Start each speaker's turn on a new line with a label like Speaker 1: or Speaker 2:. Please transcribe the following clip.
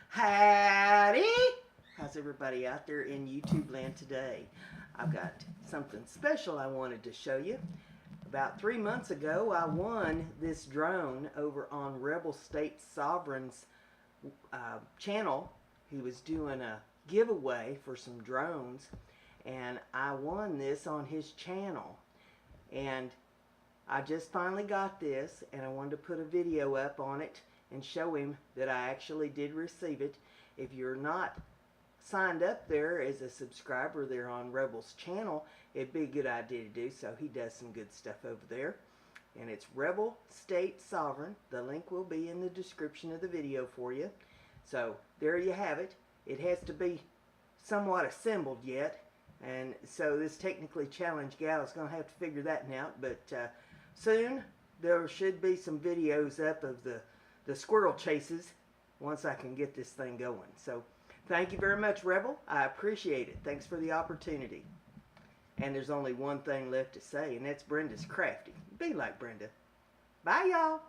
Speaker 1: Howdy! How's everybody out there in YouTube land today? I've got something special I wanted to show you. About 3 months ago, I won this drone over on Rebel State Sovereign's channel. He was doing a giveaway for some drones, and I won this on his channel. And I just finally got this, and I wanted to put a video up on it and show him that I actually did receive it. If you're not signed up there as a subscriber there on Rebel's channel, it'd be a good idea to do so. He does some good stuff over there. And it's Rebel State Sovereign. The link will be in the description of the video for you. So there you have it. It has to be somewhat assembled yet, and so this technically challenged gal is going to have to figure that out. But soon there should be some videos up of the squirrel chases once I can get this thing going. So thank you very much, Rebel. I appreciate it. Thanks for the opportunity. And there's only one thing left to say, and that's Brenda's crafty. Be like Brenda. Bye, y'all.